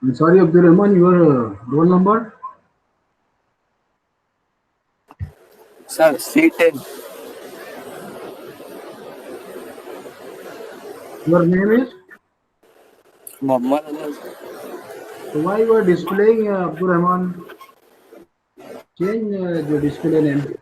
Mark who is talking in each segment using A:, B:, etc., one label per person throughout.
A: I'm sorry, Abdul Rahman, your roll number,
B: Sir, C10.
A: your name is.
B: Muhammad Azhar, sir.
A: So why you are displaying Abdul Rahman? Change the display name.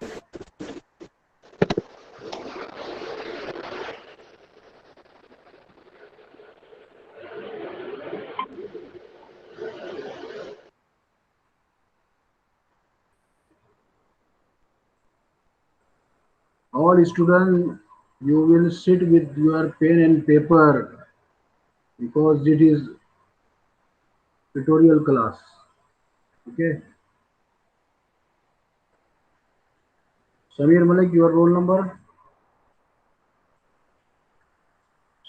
A: All students, you will sit with your pen and paper because it is tutorial class. Okay. Samir Malik, your roll number.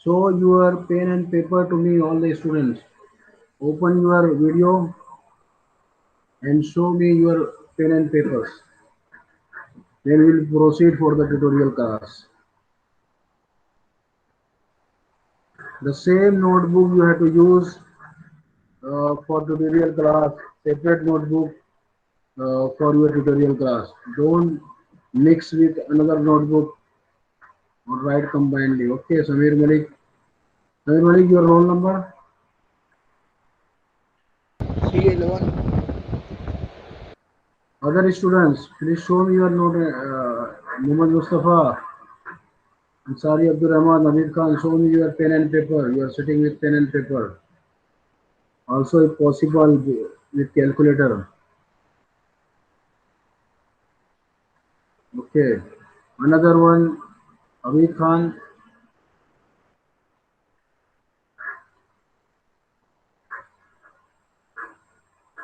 A: Show your pen and paper to me, all the students. Open your video and show me your pen and papers. Then we'll proceed for the tutorial class. The same notebook you have to use for tutorial class, separate notebook for your tutorial class. Don't mix with another notebook or write combinedly. Okay, Samir Malik. Samir Malik, your roll number.
C: C11.
A: Other students, please show me your note. Muhammad Mustafa, Ansari Abdul Rahman, Amir Khan, show me your pen and paper. You are sitting with pen and paper. Also, if possible, with calculator. Okay. Another one, Amir Khan.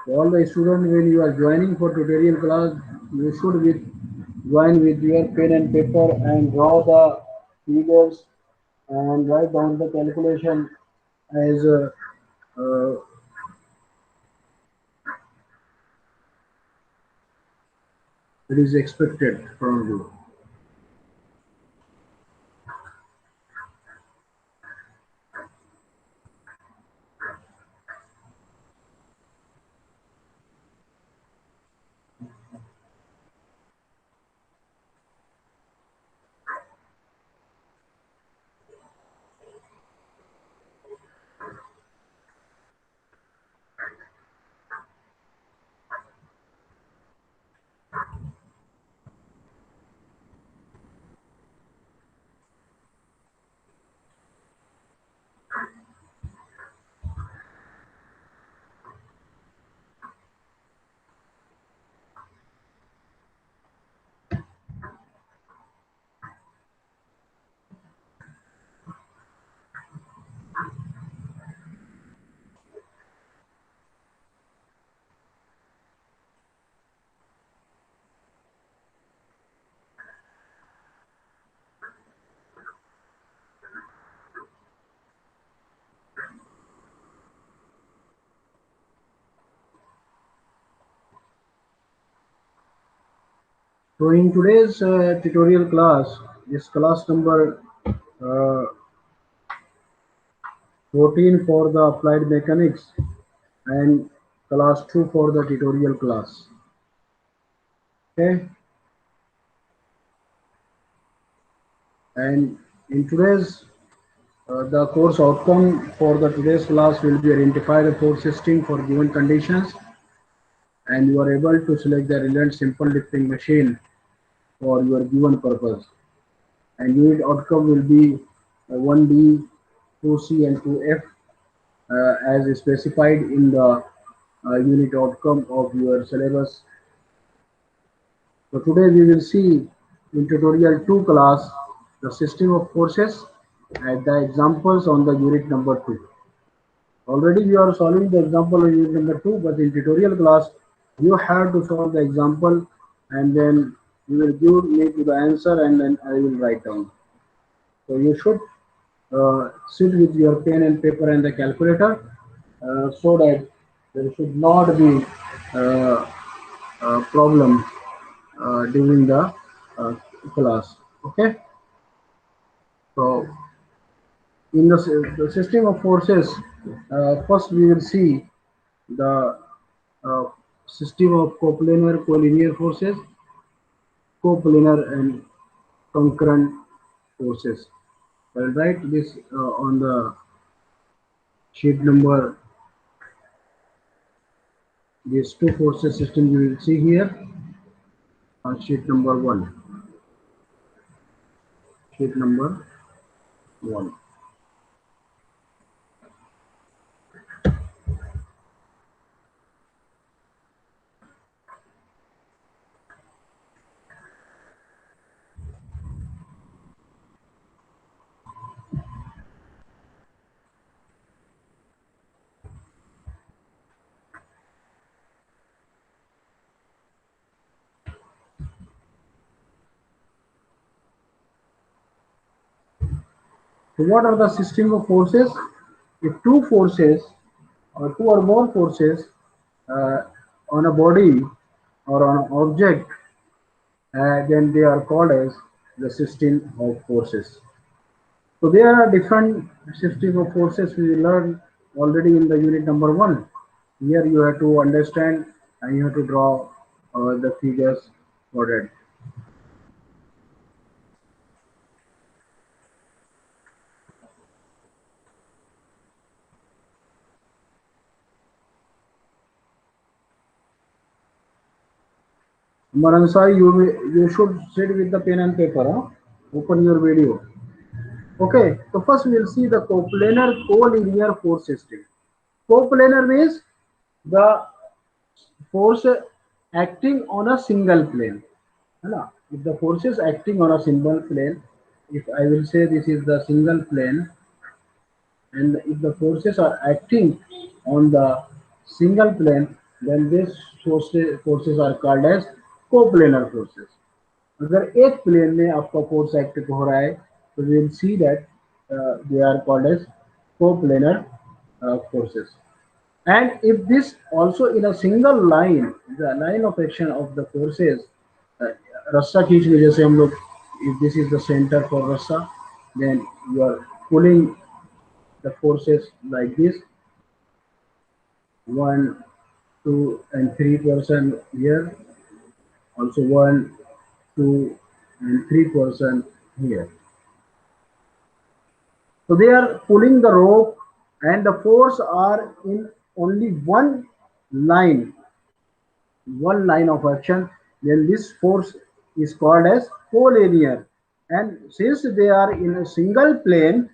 A: All the students, when you are joining for tutorial class, you should join with your pen and paper and draw the figures and write down the calculation as uh, it is expected from you. So in today's tutorial class, this class number uh, 14 for the applied mechanics and class 2 for the tutorial class. Okay, and in today's the course outcome for the today's class will be identify the force system for given conditions, and you are able to select the relevant simple lifting machine for your given purpose. And unit outcome will be 1D, 2C, and 2F as specified in the unit outcome of your syllabus. So today we will see in tutorial 2 class the system of forces and the examples on the unit number 2. Already we are solving the example of unit number 2, but in tutorial class you have to solve the example and then you will give me to the answer and then I will write down. So you should sit with your pen and paper and the calculator so that there should not be uh, problem during the uh, class. Okay. So in the system of forces, first we will see the uh, system of coplanar collinear forces, coplanar and concurrent forces. I'll write this on the sheet number. These two forces system you will see here on sheet number one. Sheet number one. So what are the system of forces? If two forces or two or more forces uh, on a body or on an object, then they are called as the system of forces. So there are different system of forces we learned already in the unit number one. Here you have to understand and you have to draw the figures for that. Maransai, you should sit with the pen and paper. Huh? Open your video. Okay, so first we will see the coplanar collinear force system. Coplanar means the force acting on a single plane. है ना? If the force is acting on a single plane, if I will say this is the single plane, and if the forces are acting on the single plane, then these forces are called as coplanar forces. अगर एक plane में आपका force act हो रहा है तो we will see that they are called as coplanar forces. And if this also in a single line, the line of action of the forces, uh, रस्सा खींचने जैसे हम लोग, if this is the center for रस्सा, then you are pulling the forces like this, 1, 2, and 3% here, also 1, 2, and 3% here. So they are pulling the rope and the force are in only one line of action. Then this force is called as collinear. And since they are in a single plane,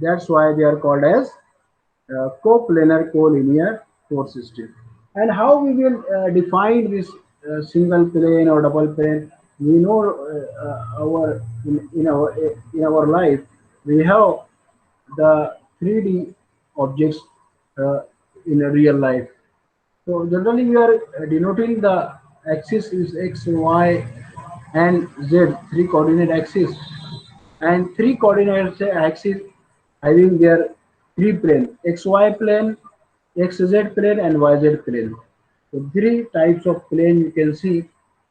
A: that's why they are called as coplanar collinear force system. And how we will define this single plane or double plane? We know our in our life we have the 3D objects uh, in a real life. So generally we are denoting the axis is x, y, and z, three coordinate axis, and three coordinate axis having their three plane, xy plane, xz plane, and yz plane. So three types of plane you can see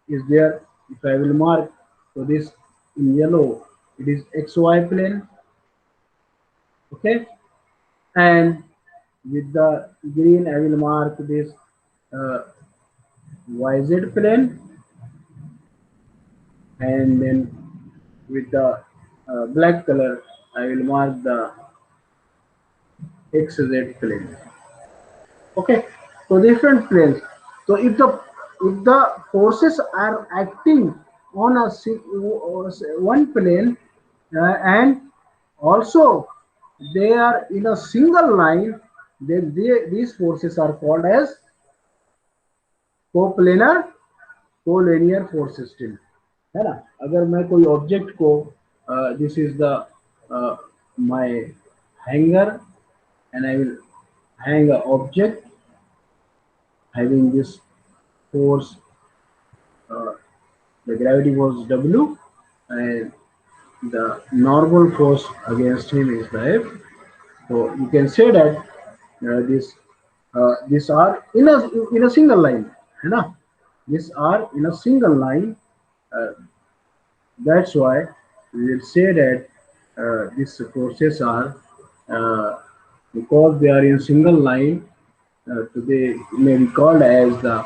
A: is there. If I will mark, so this in yellow it is xy plane, okay, and with the green I will mark this uh, YZ plane, and then with the black color I will mark the XZ plane. Okay, so different planes. So if the forces are acting on one plane and also they are in a single line, then these forces are called as coplanar collinear force system, है ना? अगर मैं कोई object को this is the my hanger and I will hang an object having this force uh, the gravity was W, and the normal force against him is the F. So you can say that these are in a single line, है ना? These are in a single line. Uh, that's why we will say that these forces are uh, because they are in single line. They may be called as the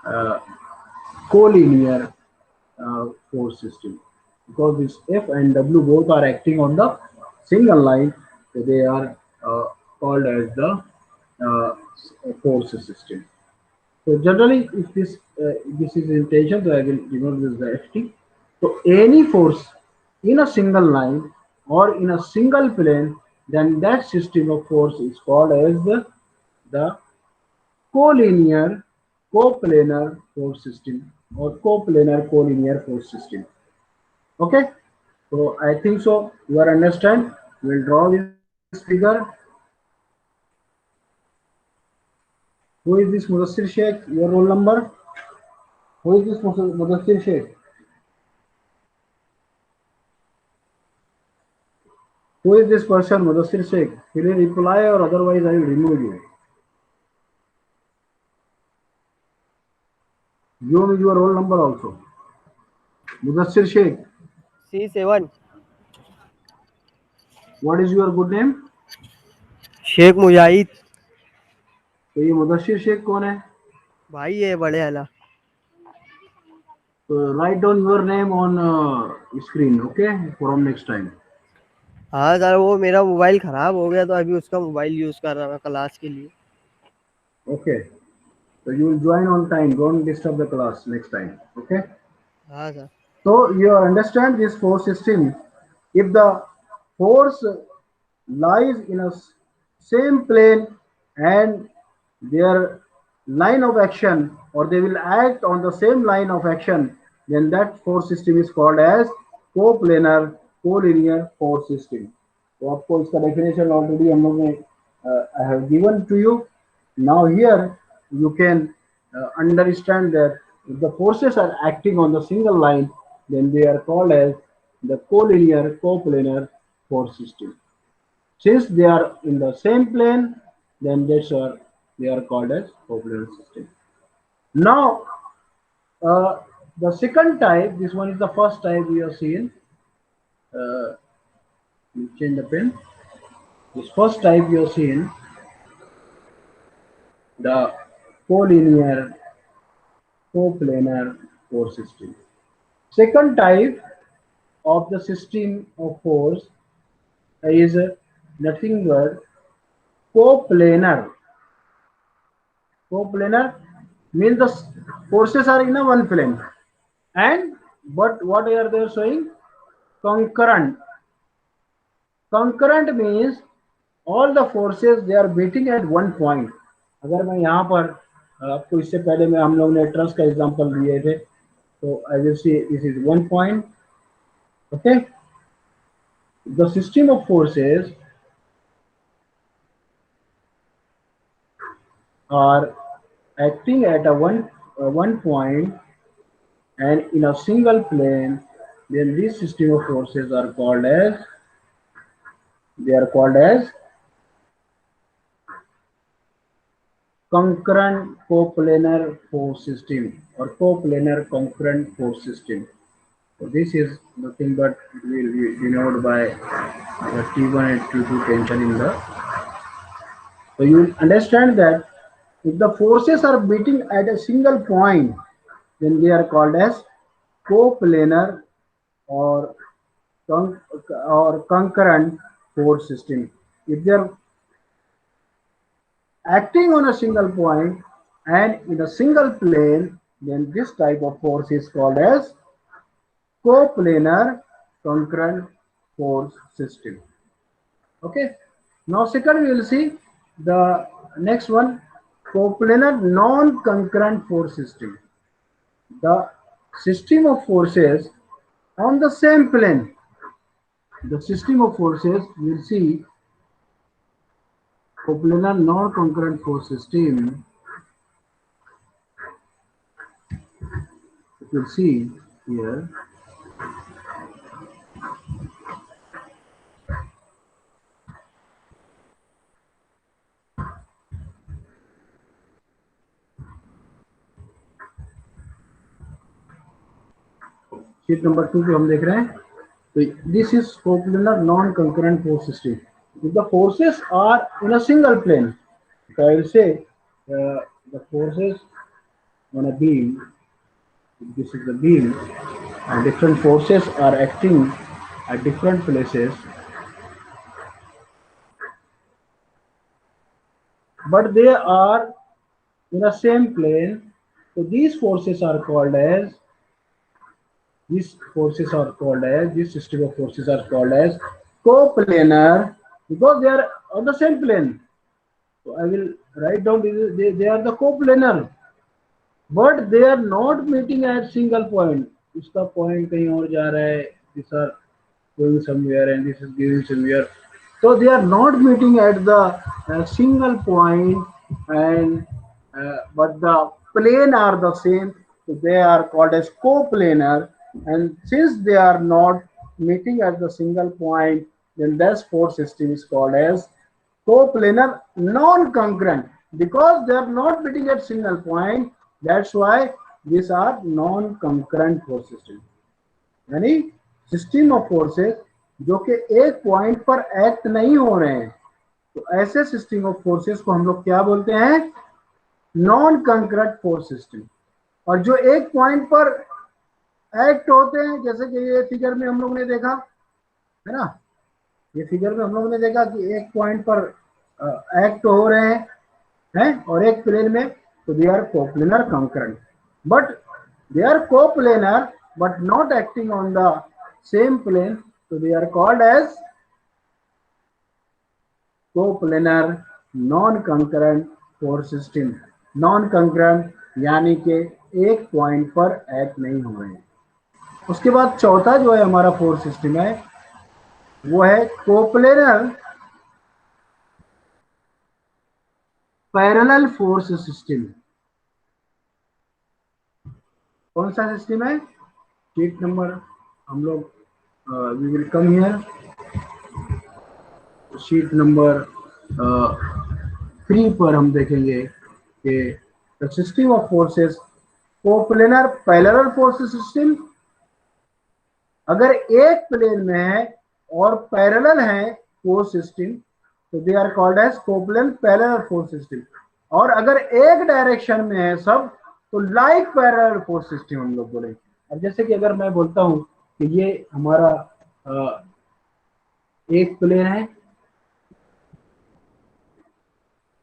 A: uh, collinear force system because this F and W both are acting on the single line, so they are called as the uh, force system. So generally, if this is intention, so I will denote this the FT. So any force in a single line or in a single plane, then that system of force is called as the collinear coplanar force system or coplanar collinear force system. Okay, so I think so. You are understand. We'll draw this figure. Who is this Mudassir Sheikh? Your roll number? Who is this Mudassir Sheikh? Who is this person, Mudassir Sheikh? Will you reply or otherwise I will remove you? Give me your roll number also. Mudassir Sheikh.
C: C7
A: What is your good name?
C: Sheikh मुजाहिद
A: तो ये मुदस्सिर शेख कौन है?
C: भाई है बड़े वाला.
A: So write down your name on screen, okay? From next time.
C: हाँ sir, वो मेरा मोबाइल खराब हो गया तो अभी उसका मोबाइल यूज कर रहा मैं क्लास के लिए.
A: Okay. So you will join on time. Don't disturb the class next time. Okay.
C: हाँ sir.
A: So you understand this force system. If the force lies in a same plane and their line of action or they will act on the same line of action, then that force system is called as coplanar collinear force system. तो आपको इसका definition already हम लोग ने I have given to you. Now here you can understand that if the forces are acting on the single line, then they are called as the collinear coplanar force system. Since they are in the same plane, then that's why they are called as coplanar system. Now, the second type, this one is the first type we have seen. You change the pen. This first type we have seen the collinear coplanar force system. Second type of the system of force is nothing but coplanar. Coplanar means the forces are in a one plane, and but what are they showing? Concurrent. Concurrent means all the forces they are beating at one point. अगर मैं यहाँ पर आपको इससे पहले में हम लोग ने ट्रस्ट का एग्जांपल दिए थे, तो I will see this is one point. Okay, the system of forces are acting at a one point and in a single plane, then this system of forces are called as concurrent coplanar force system or coplanar concurrent force system. So this is nothing but will be denoted by the T1 and T2 tension in the. So you understand that if the forces are beating at a single point, then they are called as coplanar or or concurrent force system. If they are acting on a single point and in a single plane, then this type of force is called as coplanar concurrent force system. Okay. Now second we will see the next one, coplanar non-concurrent force system. The system of forces on the same plane. The system of forces we will see coplanar non-concurrent force system. you'll see here. Sheet number 2 पे हम देख रहे हैं, तो this is coplanar non concurrent force system. If the forces are in a single plane, so I will say the forces on a beam, this is the beam, and different forces are acting at different places, but they are in the same plane. So these forces are called as, this system of forces are called as coplanar, because they are on the same plane. So I will write down they are the coplanar, but they are not meeting at single point. इसका point कहीं और जा रहा है. These are going somewhere and this is going somewhere. So they are not meeting at the single point, and but the plane are the same. So they are called as coplanar. And since they are not meeting at the single point, then this force system is called as coplanar non-concurrent, because they are not meeting at single point. That's why these are non-concurrent force system. यानी system of forces जो कि एक point पर act नहीं हो रहे हैं, तो ऐसे सिस्टम ऑफ फोर्सेस को हम लोग क्या बोलते हैं? Non concurrent force system. और जो एक पॉइंट पर एक्ट होते हैं, जैसे कि ये फिगर में हम लोग ने देखा है ना, ये फिगर में हम लोग ने देखा कि एक पॉइंट पर एक्ट हो रहे हैं और एक प्लेन में, तो they are coplanar concurrent. But they are coplanar but not acting on the same plane, so they are called as coplanar non-concurrent force system. Non-concurrent यानी कि एक पॉइंट पर एक्ट नहीं हो रहे हैं. उसके बाद चौथा जो है हमारा फोर्स सिस्टम है, वो है कोप्लेनर पैरेलल फोर्स सिस्टम. कौन सा सिस्टम है? शीट नंबर हम लोग we will come here, sheet number 3 पर हम देखेंगे कि the system of forces coplanar parallel force system. अगर एक प्लेन में है और पैरेलल है फोर्स सिस्टम, तो they are called as coplanar parallel force system. और अगर एक डायरेक्शन में है सब, तो लाइक पैरेलल फोर्स सिस्टम हम लोग बोलेंगे. अब जैसे कि अगर मैं बोलता हूं कि ये हमारा एक प्लेन है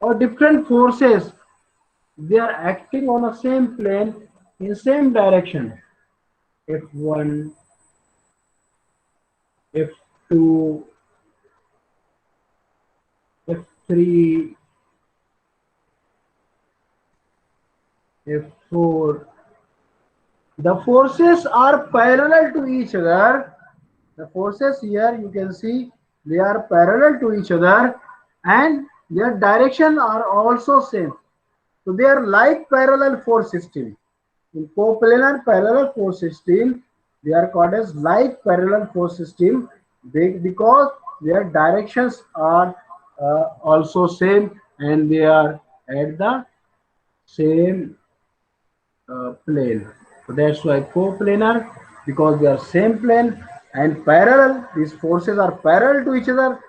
A: और different forces they are acting on a same plane in same direction, F1, F2, F3, F4. The forces are parallel to each other. The forces here you can see they are parallel to each other and their direction are also same. So they are like parallel force system. In coplanar parallel force system, they are called as like parallel force system because their directions are also same and they are at the same plane. So that's why coplanar, because they are same plane, and parallel, these forces are parallel to each other.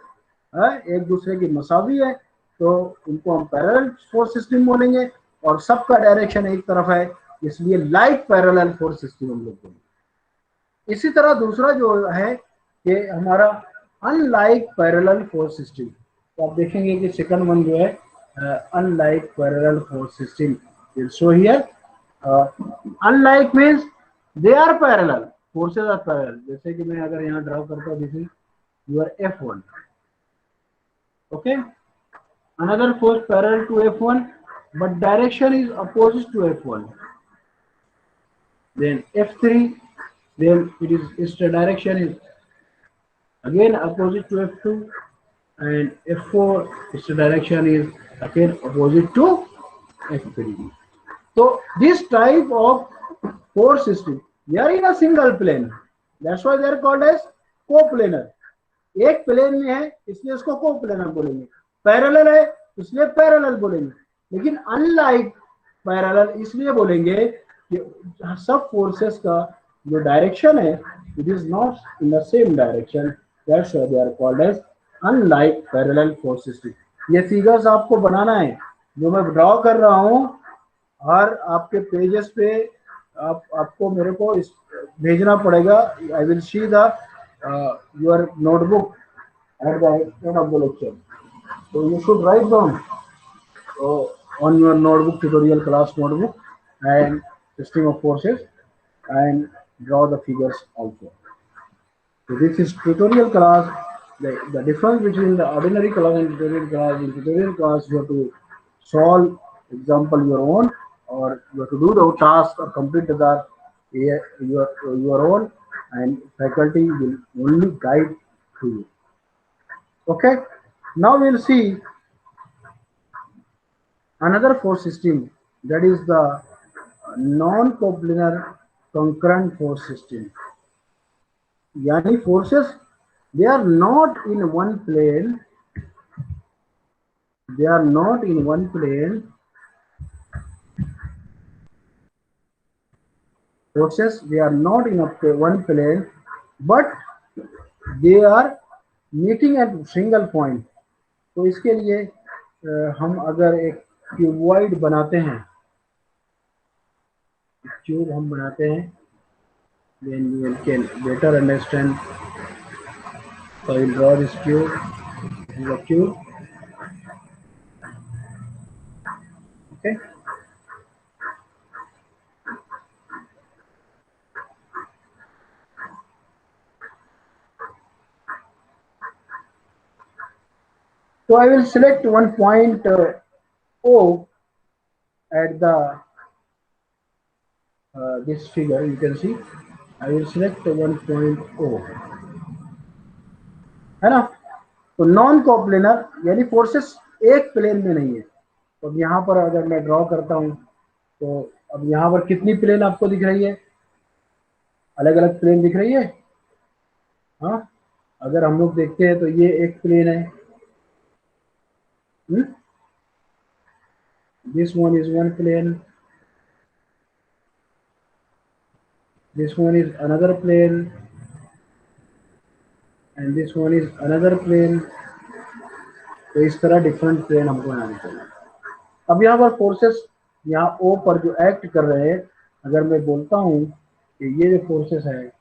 A: एक दूसरे की मसावी है, तो उनको हम parallel force system बोलेंगे, और सबका डायरेक्शन एक तरफ है, इसलिए लाइक पैरेलल फोर्स सिस्टम हम लोग बोलेंगे. इसी तरह दूसरा जो है कि हमारा अनलाइक पैरेलल फोर्स सिस्टम. तो आप देखेंगे कि सेकंड वन जो है unlike parallel force system will show here. Unlike means they are parallel, forces are parallel. जैसे कि मैं अगर यहाँ ड्रॉ करता हूँ, this is your F1. Okay, another force parallel to F1, but direction is opposite to F1. Then F3, then its direction is again opposite to F2, and F4, its direction is again opposite to F3. So this type of force system, they are in a single plane. That's why they are called as coplanar. एक plane में है इसलिए उसको coplanar बोलेंगे, parallel है इसलिए parallel बोलेंगे, लेकिन अनलाइक पैरेलल इसलिए बोलेंगे कि सब फोर्सेस का जो डायरेक्शन है it is not in the same direction, that's why they are called as unlike parallel force system. ये फिगर्स आपको बनाना है जो मैं ड्रॉ कर रहा हूँ, हर आपके पेजेस पे आपको मेरे को इस भेजना पड़ेगा। I will see the your notebook at the end of the lecture. So you should write down on your notebook, tutorial class notebook, and system of forces, and draw the figures also. So this is tutorial class. The difference between the ordinary class and tutorial class. In tutorial class, you have to solve example your own, or you have to do the task or complete the your own, and faculty will only guide to you. Okay, now we'll see another force system, that is the non-coplanar concurrent force system. Yani forces, they are not in one plane, they are not in one plane. Forces, they are not in one plane, but they are meeting at single point. तो इसके लिए हम अगर एक cuboid बनाते हैं, cube हम बनाते हैं, then you can better understand. So I will draw this cube. This is a cube. Okay. So I will select one point O at the this figure. You can see I will select one point O, है ना। तो non coplanar यानी forces एक plane में नहीं है। तो अब यहाँ पर अगर मैं ड्रॉ करता हूँ तो अब यहाँ पर कितनी प्लेन आपको दिख रही है, अलग अलग प्लेन दिख रही है। हाँ, अगर हम लोग देखते हैं तो ये एक प्लेन है, this one is one plane, this one is another plane, and this one is another plane। तो इस तरह डिफरेंट प्लेन हमको बनाने चाहिए। अब यहाँ पर फोर्सेस यहाँ ओ पर जो एक्ट कर रहे हैं, अगर मैं बोलता हूँ कि ये जो फोर्सेस है,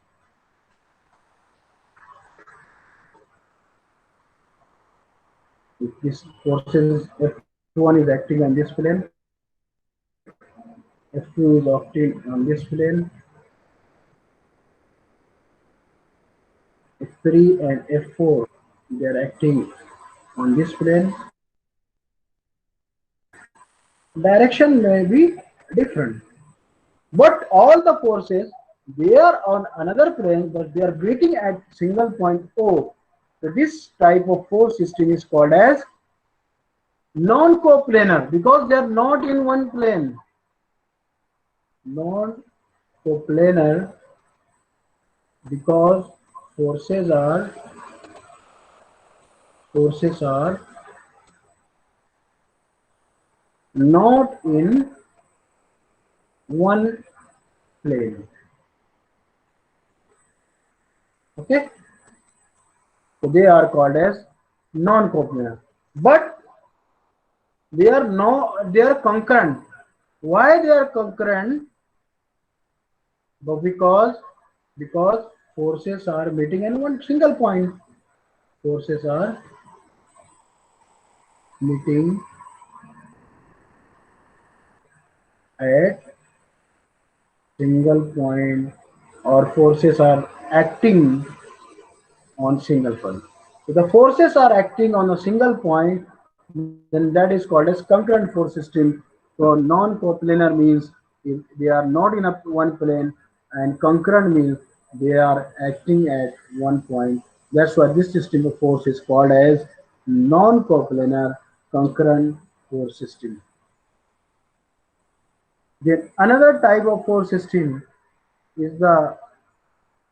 A: this forces F1 is acting on this plane, F2 is acting on this plane, F3 and F4 they are acting on this plane. Direction may be different, but all the forces they are on another plane, but they are meeting at single point O. So this type of force system is called as non-coplanar because they are not in one plane. Non-coplanar because forces are not in one plane. Okay, so they are called as non-coplanar, but they are concurrent. Why they are concurrent? But because forces are meeting in one single point. Forces are meeting at single point, or forces are acting on single point. If the forces are acting on a single point, then that is called as concurrent force system. So non-coplanar means if they are not in one plane, and concurrent means they are acting at one point. That's why this system of force is called as non-coplanar concurrent force system. Then another type of force system is the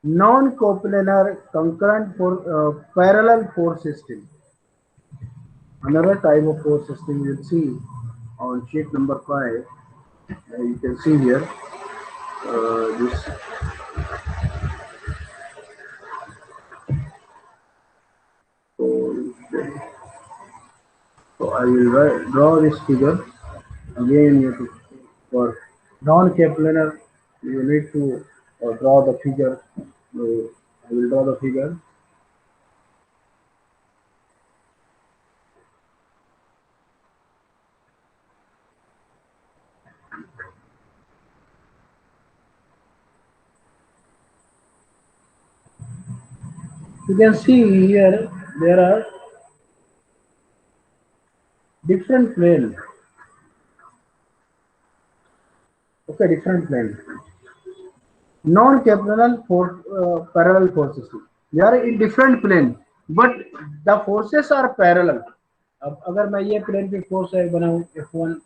A: non-coplanar concurrent parallel force system. Another type of force system you will see on sheet number 5. You can see here this. So I will draw this figure again. You have to, for non-coplanar, you need to draw the figure. So I will draw the figure. You can see here there are different planes. Okay, different planes. Non-coplanar parallel force system. They are in different plane, but the forces are parallel. अब अगर मैं ये plane पे force बनाऊं F1,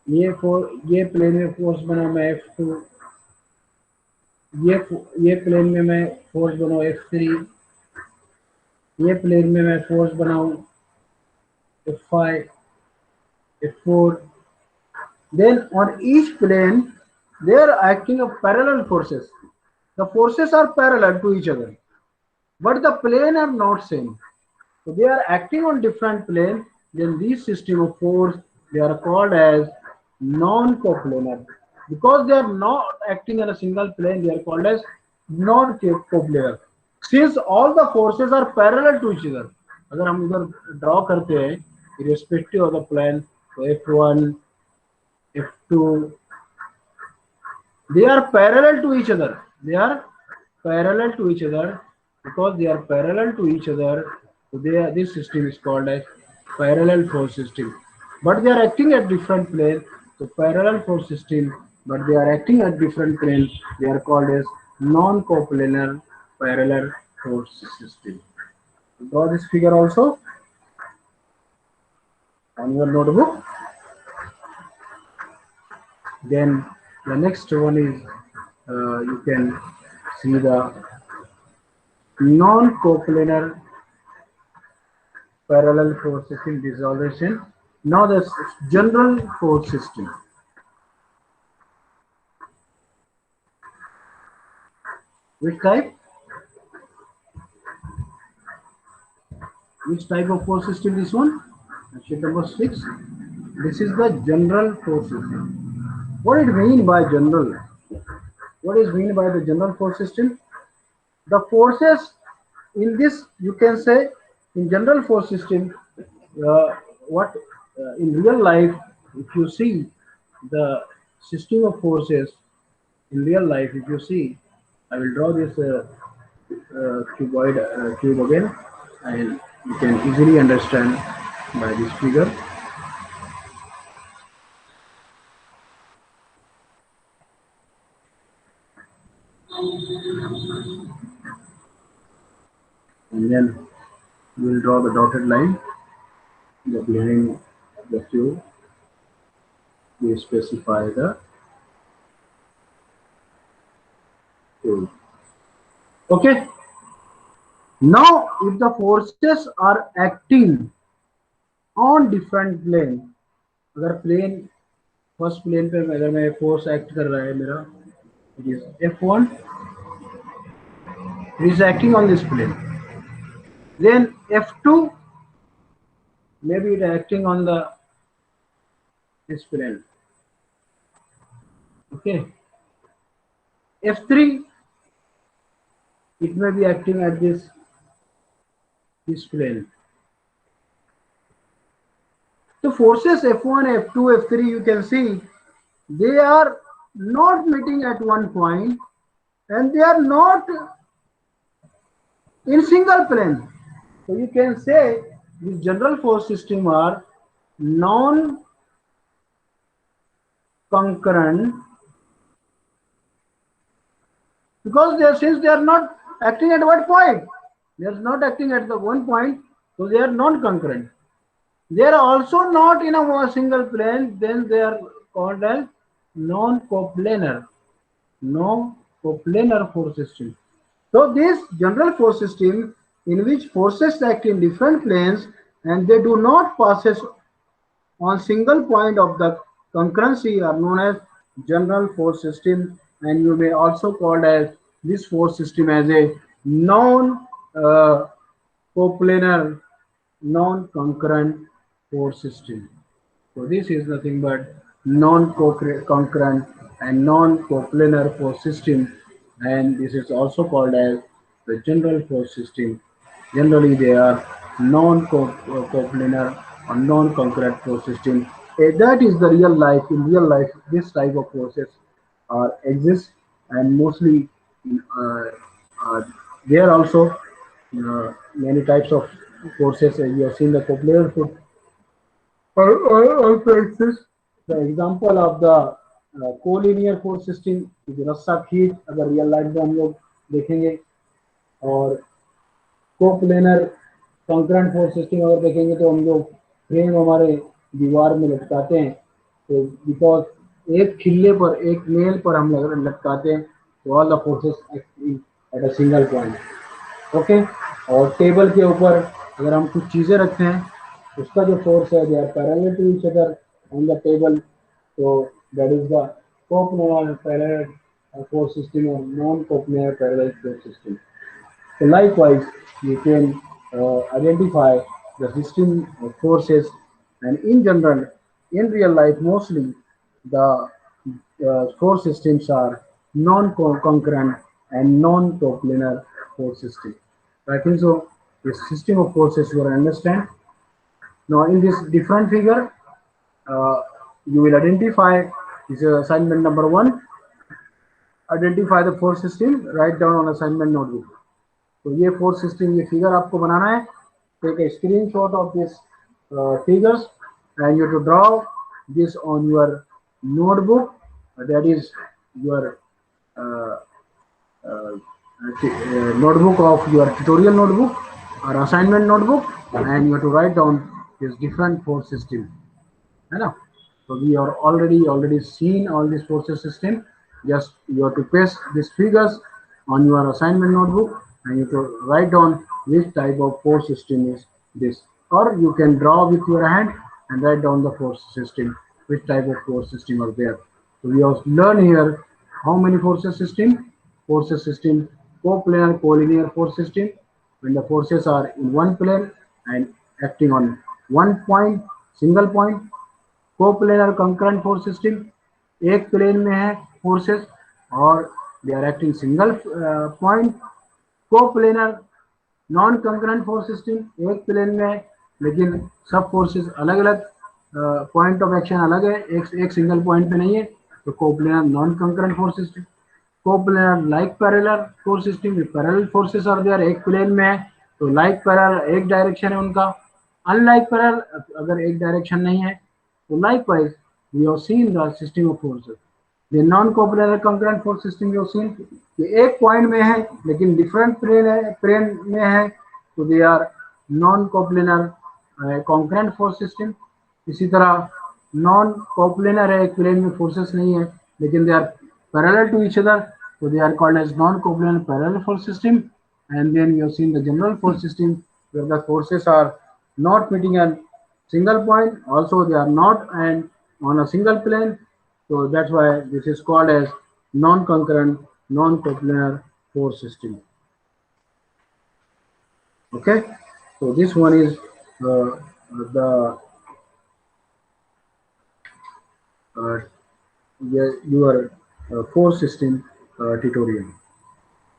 A: ये plane में force बनाऊं मैं F2, ये प्लेन में मैं फोर्स बनाऊं F3, ये प्लेन में मैं फोर्स बनाऊं F5, F4. Then on each plane, they are acting of parallel forces. The forces are parallel to each other, but the plane are not same. So they are acting on different plane. Then these system of force, they are called as non-coplanar. Because they are not acting on a single plane, they are called as non-coplanar. Since all the forces are parallel to each other, अगर हम इधर draw करते हैं, irrespective of the plane, so F1, F2, they are parallel to each other. They are parallel to each other. Because they are parallel to each other, so this system is called as parallel force system. But they are acting at different planes. So parallel force system, but they are acting at different planes. They are called as non-coplanar parallel force system. Draw this figure also on your notebook. Then the next one is you can see the non-coplanar parallel force system dissolution. Now the general force system. Which type? Which type of force system this one? Sheet number 6. This is the general force system. What it mean by general? What is mean by the general force system? The forces in this, you can say, in general force system, in real life, if you see the system of forces in real life, if you see, I will draw this cuboid cube again, and you can easily understand by this figure. And then we will draw the dotted line behind the cube. We specify the cube. Okay. Now, if the forces are acting on different plane, अगर plane first plane पे अगर मैं force act कर रहा है मेरा, it is F1, it is acting on this plane. Then F2, maybe it is acting on this plane. Okay. F3, it may be acting at this plane. So forces F1, F2, F3, you can see they are not meeting at one point and they are not in single plane. So you can say the general force system are non-concurrent because since they are not acting at one point, they are not acting at the one point, so they are non-concurrent. They are also not in a single plane, then they are called as non-coplanar. no coplanar force system. So this general force system in which forces act in different planes and they do not passes on single point of the concurrency are known as general force system, and you may also call as this force system as a non coplanar non concurrent force system. So this is nothing but non-concurrent and non-coplanar force system, and this is also called as the general force system. Generally, they are non-coplanar or non-concurrent force system. That is the real life. In real life, this type of forces exist, and mostly uh, there are also many types of forces. You have seen the coplanar force also exists. The example of the collinear force system रस्सा खींच अगर real life में हम लोग देखेंगे, और coplanar concurrent force system अगर देखेंगे तो हम लोग फ्रेम हमारे दीवार में लटकाते हैं, तो बिकॉज एक खिल्ले पर एक नेल पर हम लटकाते हैं तो all the forces at a single point. Okay, और टेबल के ऊपर अगर हम कुछ चीज़ें रखते हैं उसका जो फोर्स है they are parallel to each other on the table, तो that is the coplanar parallel force system or non-coplanar parallel force system. So likewise, you can identify the system of forces, and in general, in real life, mostly the force systems are non-concurrent and non-coplanar force system. So I think so. The system of forces you will understand. Now, in this different figure, uh, you will identify this is assignment number 1. Identify the force system, write down on assignment notebook. तो ये force system, ये figure आपको बनाना है। Take a screenshot of this figures and you to draw this on your notebook, that is your notebook of your tutorial notebook or assignment notebook, and you have to write down this different force system, है ना। So we are already seen all these forces system. Just you have to paste these figures on your assignment notebook and you have to write down which type of force system is this, or you can draw with your hand and write down the force system, which type of force system are there. So we have learned here how many forces system. Forces system, coplanar collinear force system, when the forces are in one plane and acting on one point, single point. Coplanar concurrent force system, एक plane में है forces और they are acting single point. Coplanar non concurrent force system, एक plane में है लेकिन सब forces अलग अलग, पॉइंट ऑफ एक्शन अलग है, एक सिंगल पॉइंट पे नहीं है, तो coplanar non concurrent force system. Coplanar like parallel force system, parallel forces are there, एक प्लेन में है तो लाइक पैरेलल एक डायरेक्शन है उनका, अनलाइक पैरेलल अगर एक डायरेक्शन नहीं है। So likewise, we have seen the system of forces. The non-coplanar concurrent force system we have seen कि एक पॉइंट में है लेकिन डिफरेंट प्लेन में है, तो they are non coplanar concurrent force system। इसी तरह नॉन कोप्लेनर है, एक प्लेन में फोर्सेस नहीं है लेकिन they are parallel to each other, so they are called as non-coplanar parallel force system. And then we have seen the general force system where the forces are not meeting a single point, also they are not and on a single plane, so that's why this is called as non-concurrent non-coplanar force system. Okay, so this one is the your force system tutorial.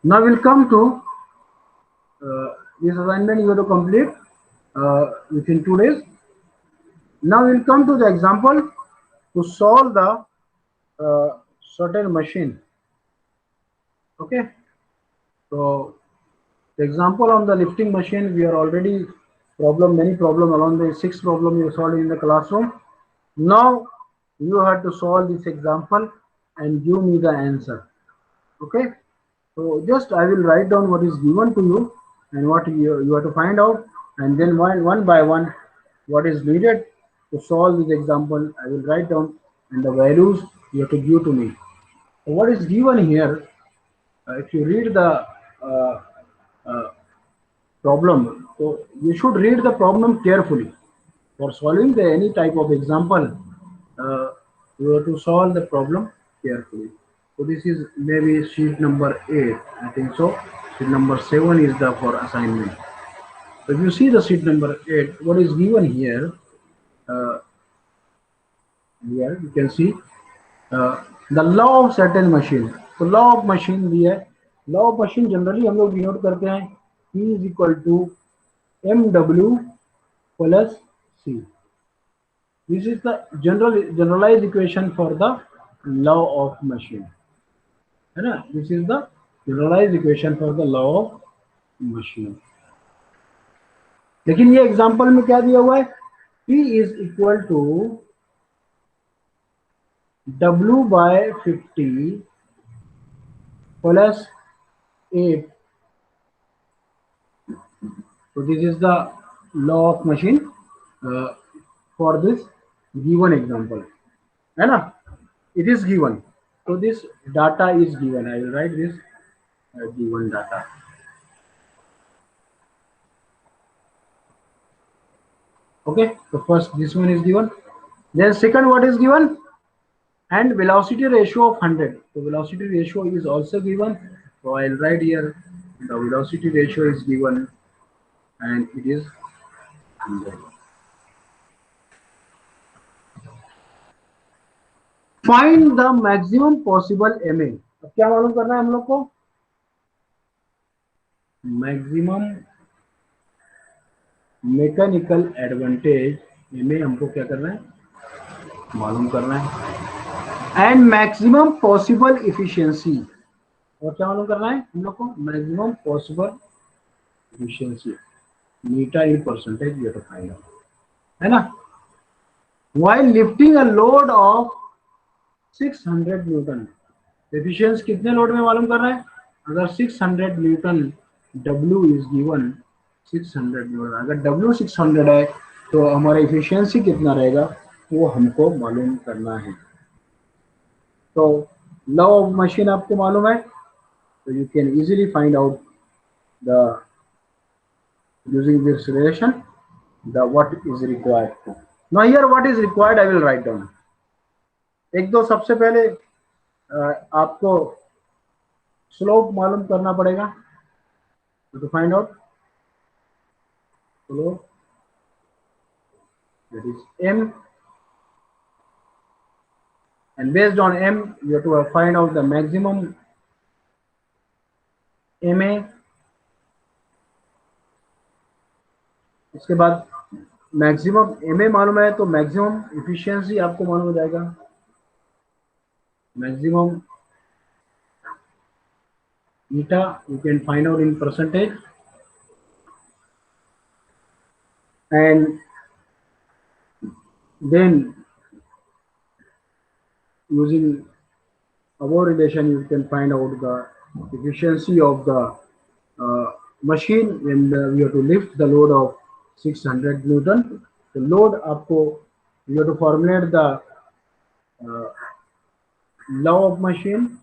A: Now we'll come to this assignment you have to complete within 2 days. Now we'll come to the example to solve the certain machine. Okay, so the example on the lifting machine, we are already many problem along the 6 problem you solved in the classroom. Now you have to solve this example and give me the answer. Okay, so just I will write down what is given to you and what you have to find out, and then one by one what is needed to solve this example I will write down, and the values you have to give to me. what is given here, if you read the uh, uh, problem, so you should read the problem carefully. For solving the any type of example, uh, you have to solve the problem carefully. So this is maybe sheet number 8, I think so. Sheet number 7 is the for assignment. So if you see the sheet number 8, what is given here, uh, here you can see the law of certain machine. तो law of machine भी है. Law of machine generally हम लोग denote करते हैं P is equal to MW plus C. This is the generalized equation for the law of machine, है ना. This is the generalized equation for the law of machine. लेकिन ये example में क्या दिया हुआ है, P is equal to W by 50 plus A. So this is the law of machine for this given example, है ना. It is given. So this data is given. I will write this given data. Okay. So first this one is given. Then second what is given? And velocity ratio of 100. So velocity ratio is also given. So I'll write here the velocity ratio is given and it is 100. Find the maximum possible MA. अब क्या मालूम करना है हम लोग को, maximum mechanical advantage MA हमको क्या करना है, मालूम करना है. एंड मैक्सिमम पॉसिबल इफिशियंसी, और क्या मालूम करना है हम लोग को, maximum possible efficiency meter in percentage ये तो फाइंड आउट, है ना. While lifting a load of 600 newton, efficiency कितने लोड में मालूम करना है. अगर 600 newton W is given 600 newton, अगर W 600 है तो हमारा एफिशिएंसी कितना रहेगा वो हमको मालूम करना है. तो लॉ ऑफ मशीन आपको मालूम है, तो you can easily find out the using this relation the what is required. Now here what is required I will write down. एक दो सबसे पहले आपको स्लोप मालूम करना पड़ेगा. to find out slope, that is M, and based on M you have to find out the maximum MA. इसके बाद मैक्सिमम MA मालूम है तो मैक्सिमम इफिशियंसी आपको मालूम हो जाएगा. Maximum eta you can find out in percentage, and then using above relation you can find out the efficiency of the machine when we have to lift the load of 600 Newton. The load आपको you have to formulate the law of machine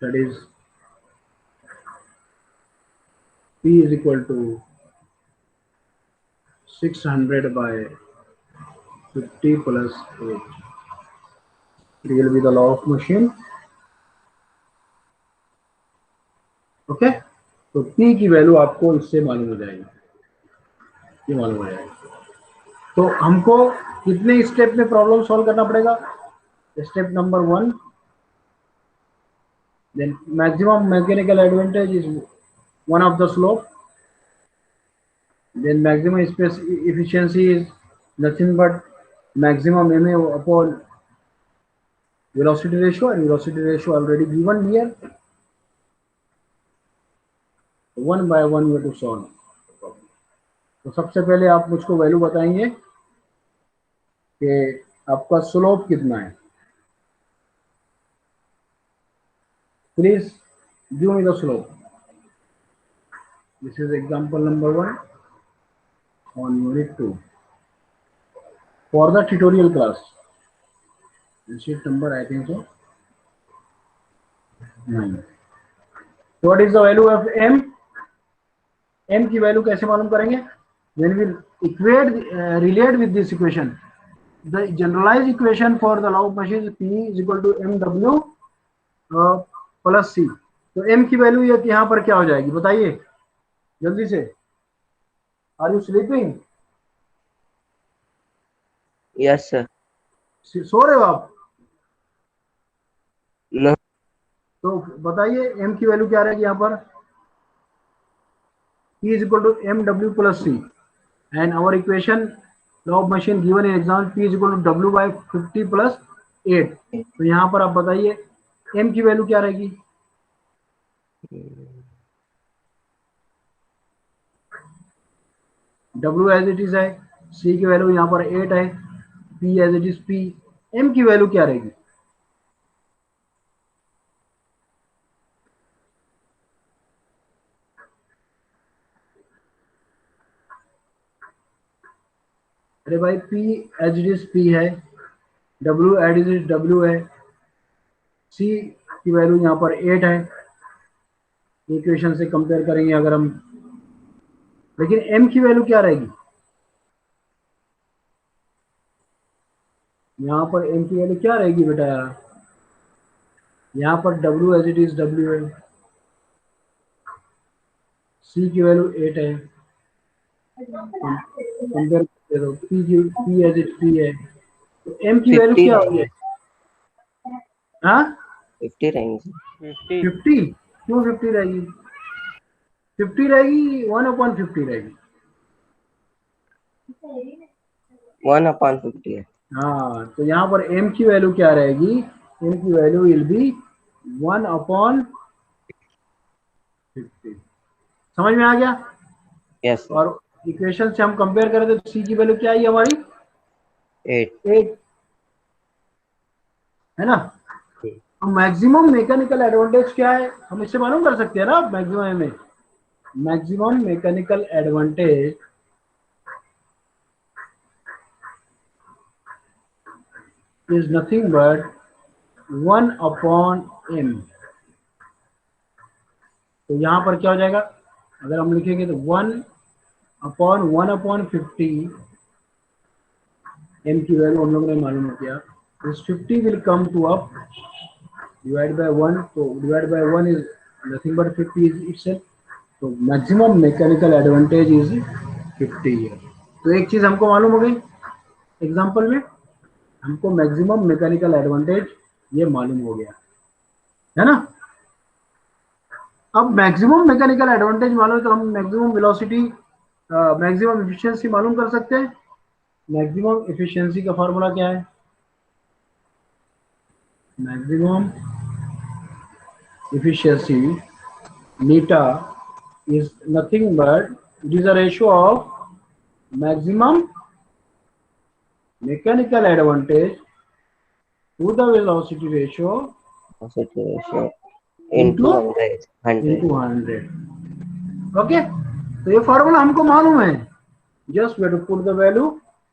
A: that is P is equal to 600 by 50 plus 8. It will be the law of machine. Okay. तो P की value आपको इससे मालूम हो जाएगी, ये मालूम हो जाएगा. तो हमको कितने स्टेप में प्रॉब्लम सॉल्व करना पड़ेगा. Step number 1, then maximum mechanical advantage is one of the slope, then maximum space efficiency is nothing but maximum MA upon velocity ratio, and velocity ratio already given here. One by one you have to solve. तो सबसे पहले आप मुझको value बताएंगे कि आपका slope कितना है. Please give me the slope. This is example number 1 on unit 2. for the tutorial class. Sheet number I think so 9. So what is the value of m? m की वैल्यू कैसे मालूम करेंगे? When we relate with this equation, the generalized equation for the law of machine is P is equal to mw plus c. तो m की value ये यहाँ पर क्या हो जाएगी बताइए जल्दी से. Are you sleeping?
C: Yes sir.
A: सो रहे हो आप?
C: No.
A: तो बताइए m की वैल्यू क्या रहेगी यहाँ पर? P is equal to mw plus c and our equation law of machine given in example P is equal to w by 50 plus 8. तो यहाँ पर आप बताइए m की वैल्यू क्या रहेगी? W एज इट इज है, C की वैल्यू यहाँ पर 8 है, P as it is P. m की वैल्यू क्या रहेगी? अरे भाई P as it is P है, W as it is W है, C की वैल्यू यहाँ पर 8 है. इक्वेशन से कंपेयर करेंगे अगर हम, लेकिन m की वैल्यू क्या रहेगी? यहाँ पर m की वैल्यू क्या रहेगी बेटा यार? यहाँ पर W as it is W है, C की वैल्यू 8 है, कंपेयर कर दो, P एज इट P है, तो m की वैल्यू क्या होगी? हाँ
C: 50 रहेंगे.
A: 50? क्यों 50 रहेगी? 50 रहेगी, 1/50 रहेगी.
C: 1/50 है.
A: हाँ, तो यहाँ पर m की वैल्यू क्या रहेगी? m की वैल्यू विल बी 1/50. समझ में आ गया?
C: यस.
A: और इक्वेशन से हम कंपेयर करें तो c की वैल्यू क्या आई हमारी? 8 है ना. तो मैक्सिमम मैकेनिकल एडवांटेज क्या है हम इससे मालूम कर सकते हैं ना. Maximum mechanical advantage is nothing but 1/m. तो यहाँ पर क्या हो जाएगा अगर हम लिखेंगे तो 1/1/50. m की वैल्यू हम लोगों ने मालूम हो गया. इस 50 will come to up divide by 1. तो divide by 1 is nothing but 50 is itself. तो मैक्सिमम मैकेनिकल एडवांटेज इज 50 है. तो एक चीज हमको मालूम हो गई एग्जांपल में, हमको मैक्सिमम मैकेनिकल एडवांटेज ये मालूम हो गया है ना. अब मैक्सिमम मैकेनिकल एडवांटेज मालूम है तो हम मैक्सिमम वेलोसिटी, मैक्सिमम एफिशिएंसी मालूम कर सकते हैं. मैक्सिमम एफिशिएंसी का फॉर्मूला क्या है? मैक्सिमम एफिशिएंसी मीटा is nothing but it is a ratio of maximum mechanical advantage to the velocity ratio into 100. Okay, तो ये फॉर्मूला हमको मालूम है. Just we have to put the value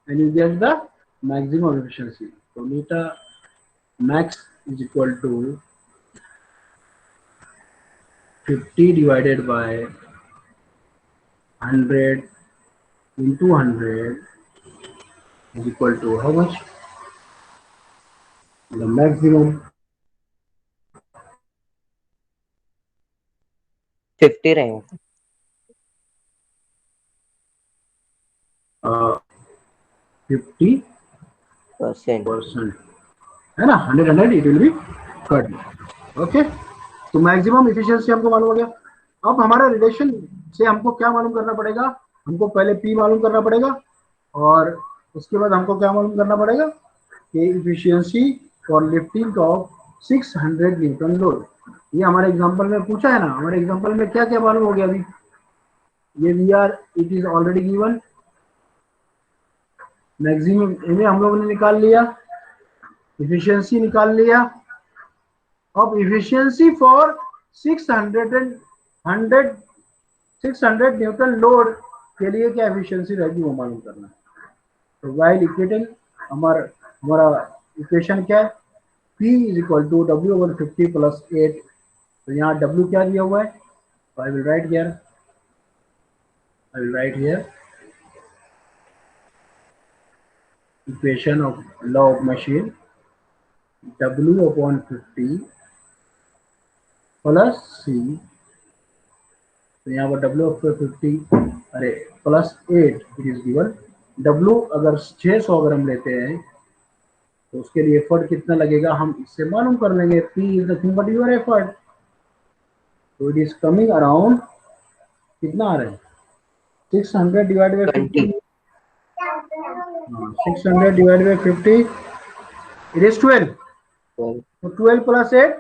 A: and you get the maximum efficiency. So मीटा max is equal to 50 divided by 100 into 100 is equal to how much? The maximum
C: 50 रहेंगे.
A: 50% है ना. 100 it will be 30. Okay, तो maximum efficiency हमको मालूम हो गया. अब हमारा रिलेशन से हमको क्या मालूम करना पड़ेगा? हमको पहले P मालूम करना पड़ेगा और उसके बाद हमको क्या मालूम करना पड़ेगा कि efficiency for lifting of 600 newton load. ये हमारे एग्जांपल में पूछा है ना. हमारे एग्जांपल में क्या क्या मालूम हो गया अभी? ये VR it is already given. Maximum इन्हें हम लोगों ने निकाल लिया, इफिशिएंसी निकाल लिया. अब इफिशिएंसी फॉर 600 न्यूटन लोड के लिए क्या एफिशिएंसी रहेगी वो मालूम करना है. तो व्हाइल इक्वेटिंग हमारा हमारा इक्वेशन क्या है, P is equal to W/50 plus 8। तो यहाँ W क्या दिया हुआ है, तो I will write here equation of law of machine W/50 plus C। तो यहाँ पर W/50 अरे plus 8 it is given. W अगर 600 अगर हम लेते हैं तो उसके लिए एफर्ट कितना लगेगा हम इससे मालूम कर लेंगे, P is nothing but your effort. तो इट इज कमिंग अराउंड, कितना आ रहा है, 600 divide by
B: 20.
A: 50। 600 divide by 50 it is 12।
B: 12.
A: तो 12 प्लस 8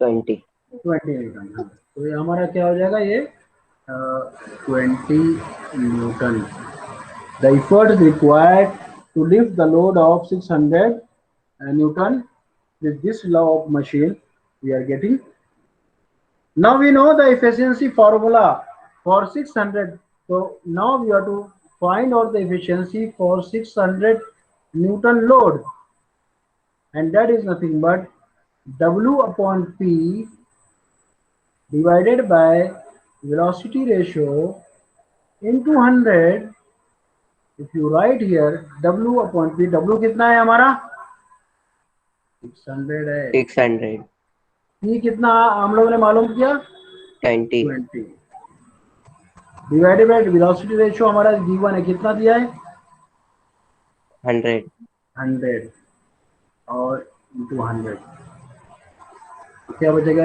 B: 20.
A: 20 न्यूटन। तो ये हमारा क्या हो जाएगा, ये 20 Newton. The effort is required to lift the load of 600 Newton with this law of machine we are getting. Now we know the efficiency formula for 600. So now we have to find out the efficiency for 600 Newton load, and that is nothing but W upon P divided by velocity ratio into 100. If you write here W upon P, W कितना है हमारा 600 है,
B: 600.
A: P कितना हम लोगों ने मालूम किया
B: 20.
A: 20 डिवाइडेड बाय वेलोसिटी रेशियो हमारा G1 है, कितना दिया है
B: 100.
A: 100 और into 100 क्या बचेगा,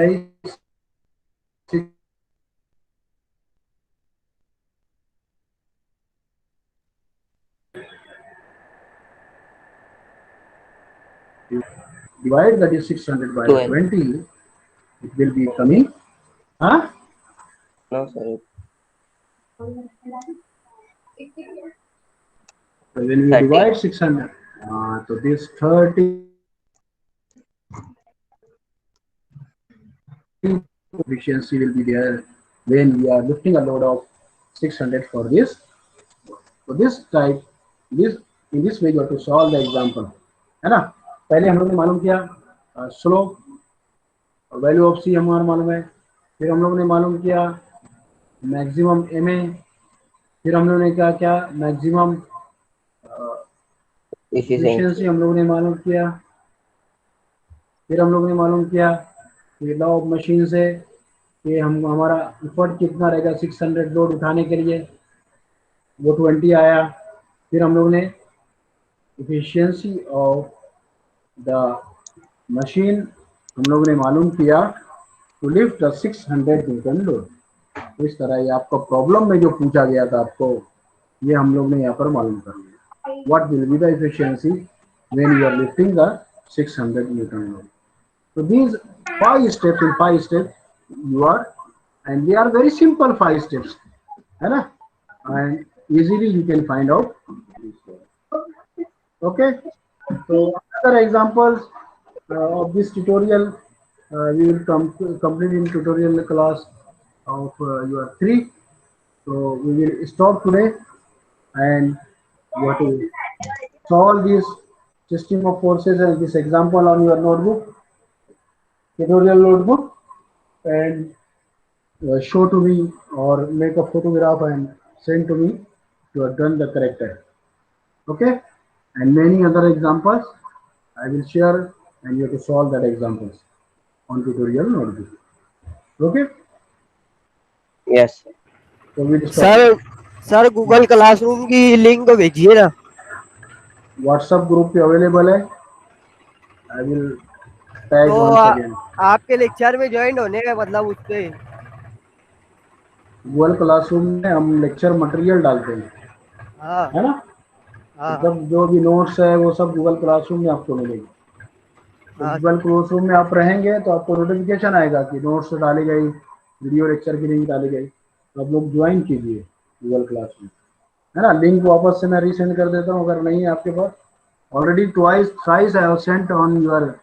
A: divide that is 600 by
B: 12.
A: 20, it will be coming, huh?
B: No, sir.
A: So when we
B: 30.
A: divide 600, so this 30 efficiency will be there when we are lifting a load of 600 for this. So this type, in this way you have to solve the example, है ना। पहले हम लोग ने मालूम किया slope, value of सी हमारा मालूम है, फिर हम लोग ने मालूम किया मैक्सिमम एम ए, फिर हम लोग ने क्या मैक्सिमम एफिशिएंसी हम लोग ने मालूम किया, फिर हम लोग ने मालूम किया कि लॉ ऑफ मशीन से कि हम हमारा एफर्ट कितना रहेगा 600 लोड उठाने के लिए, वो 20 आया। फिर हम लोग ने एफिशिएंसी ऑफ द मशीन हम लोग ने मालूम किया to lift the 600 newton load. तो इस तरह ये आपका प्रॉब्लम में जो पूछा गया था आपको, ये हम लोग ने यहाँ पर मालूम कर लिया, what will be the efficiency when you are lifting the 600 newton load. So these 5 steps, in 5 steps you are, and they are very simple 5 steps, है ना, and easily you can find out. Okay, so other examples of this tutorial we will complete in tutorial class of your 3. So we will stop today, and you have to solve this system of forces and this example on your notebook, tutorial notebook, and show to me or make a photograph and send to me if you have done the correct time. Okay, and many other examples I will share, and you have to solve that examples on tutorial notebook. Okay,
B: Yes.
A: so we will start.
C: Sir Google classroom की link भेजिए ना,
A: WhatsApp group पे available है, I will tag
C: तो
A: once again.
C: आपके lecture में join होने का मतलब उस पे
A: गूगल क्लासरूम में हम लेक्चर मटेरियल डालते हैं,
C: हाँ
A: है ना,
C: हाँ
A: मतलब जो भी नोट्स है वो सब गूगल क्लासरूम में आपको मिलेगी। तो
C: हाँ
A: गूगल क्लासरूम में आप रहेंगे तो आपको नोटिफिकेशन आएगा कि नोट्स डाली गई, वीडियो लेक्चर की लिंक डाली गई, तो आप लोग ज्वाइन कीजिए गूगल क्लासरूम, है ना। लिंक वापस से मैं रीसेंड कर देता हूँ अगर नहीं है आपके पास। Already thrice I have sent on your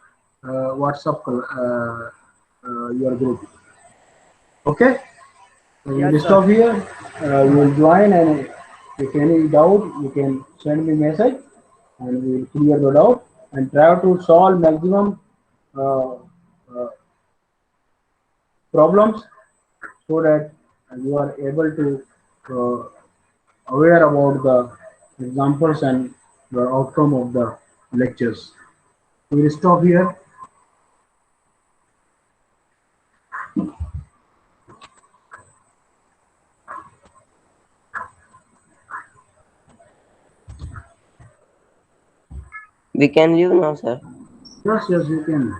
A: WhatsApp your group. Okay, so we will stop here. You will join, and if any doubt you can send me message, and we will clear the doubt and try to solve maximum uh, uh, problems so that you are able to aware about the examples and the outcome of the lectures. We will stop here.
B: We can leave now, sir.
A: Yes, yes, you can.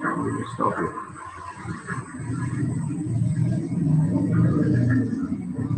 A: We will stop here.